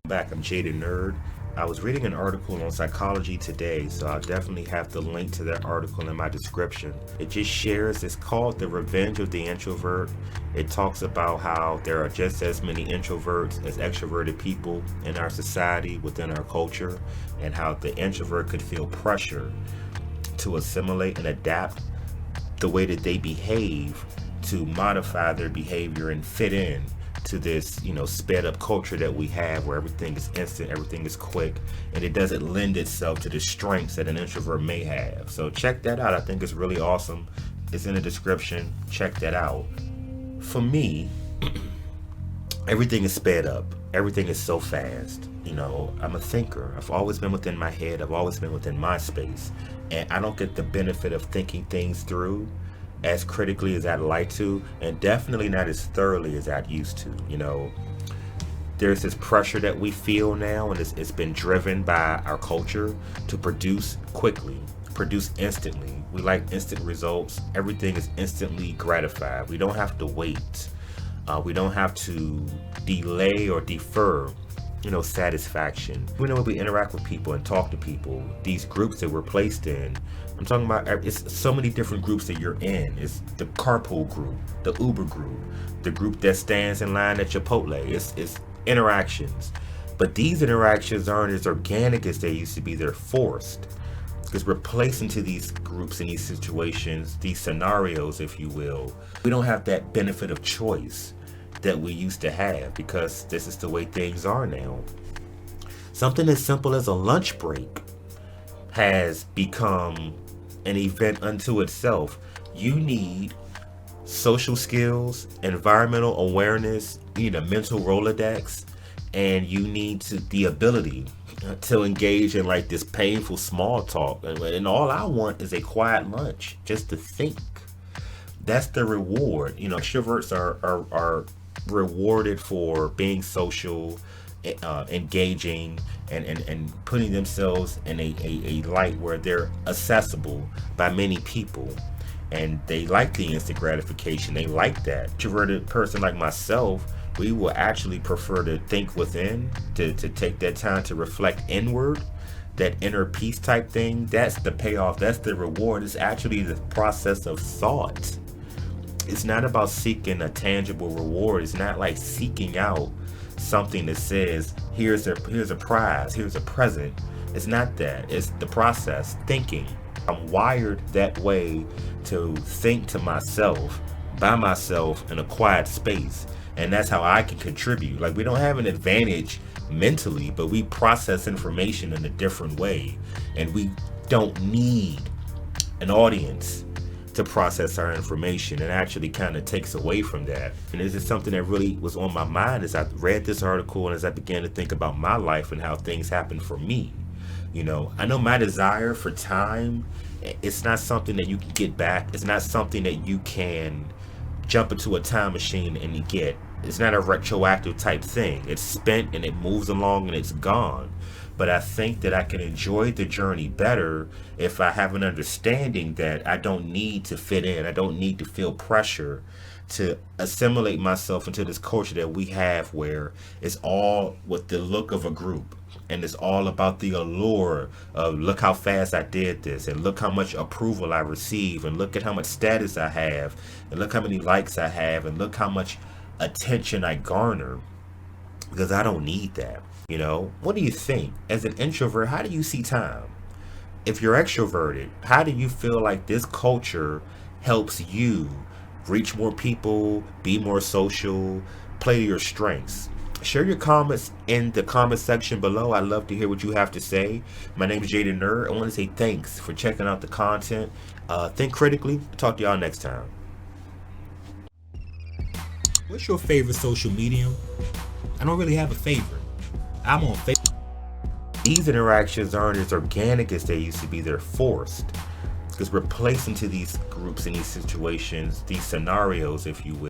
Back, I'm Jaded. I was reading an article on psychology today, so I'll definitely have the link to that article in my description. It just shares, it's called The Revenge of the Introvert. It talks about how there are just as many introverts as extroverted people in our society, within our culture, and how the introvert could feel pressure to assimilate and adapt the way that they behave to modify their behavior and fit in to this, sped up culture that we have where everything is instant, everything is quick, and it doesn't lend itself to the strengths that an introvert may have. So check that out. I think it's really awesome. It's in the description. Check that out. For me, everything is sped up. Everything is so fast. I'm a thinker. I've always been within my head. I've always been within my space. And I don't get the benefit of thinking things through as critically as I'd like to, and definitely not as thoroughly as I'd used to. There's this pressure that we feel now, and it's been driven by our culture to produce quickly, produce instantly. We like instant results. Everything is instantly gratified. We don't have to wait. We don't have to delay or defer satisfaction. When we interact with people and talk to people, these groups that we're placed in, I'm talking about, it's so many different groups that you're in. It's the carpool group, the Uber group, the group that stands in line at Chipotle. It's interactions. But these interactions aren't as organic as they used to be. They're forced. Because we're placed into these groups, in these situations, these scenarios, if you will. We don't have that benefit of choice that we used to have, because this is the way things are now. Something as simple as a lunch break has become an event unto itself. You need social skills, environmental awareness, you need a mental Rolodex, and you need the ability to engage in like this painful small talk. And all I want is a quiet lunch, just to think. That's the reward. Extroverts are rewarded for being social, engaging, and putting themselves in a light where they're accessible by many people. And they like the instant gratification. They like that. Introverted person like myself, we will actually prefer to think within, to take that time to reflect inward, that inner peace type thing. That's the payoff. That's the reward. It's actually the process of thought. It's not about seeking a tangible reward. It's not like seeking out something that says, here's a prize, here's a present. It's not that. It's the process, thinking. I'm wired that way, to think to myself, by myself, in a quiet space. And that's how I can contribute. Like, we don't have an advantage mentally, but we process information in a different way. And we don't need an audience to process our information. It actually kind of takes away from that. And this is something that really was on my mind as I read this article and as I began to think about my life and how things happen for me. I know my desire for time, it's not something that you can get back. It's not something that you can jump into a time machine and you get. It's not a retroactive type thing. It's spent and it moves along and it's gone. But I think that I can enjoy the journey better if I have an understanding that I don't need to fit in. I don't need to feel pressure to assimilate myself into this culture that we have, where it's all with the look of a group. And it's all about the allure of, look how fast I did this, and look how much approval I receive, and look at how much status I have, and look how many likes I have, and look how much attention I garner. Because I don't need that. What do you think? As an introvert, how do you see time? If you're extroverted, how do you feel like this culture helps you reach more people, be more social, play to your strengths? Share your comments in the comment section below. I'd love to hear what you have to say. My name is Jaded. I want to say thanks for checking out the content. Think critically. Talk to y'all next time. What's your favorite social medium? I don't really have a favorite. I'm on Facebook. These interactions aren't as organic as they used to be. They're forced. Because we're placed into these groups, in these situations, these scenarios, if you will.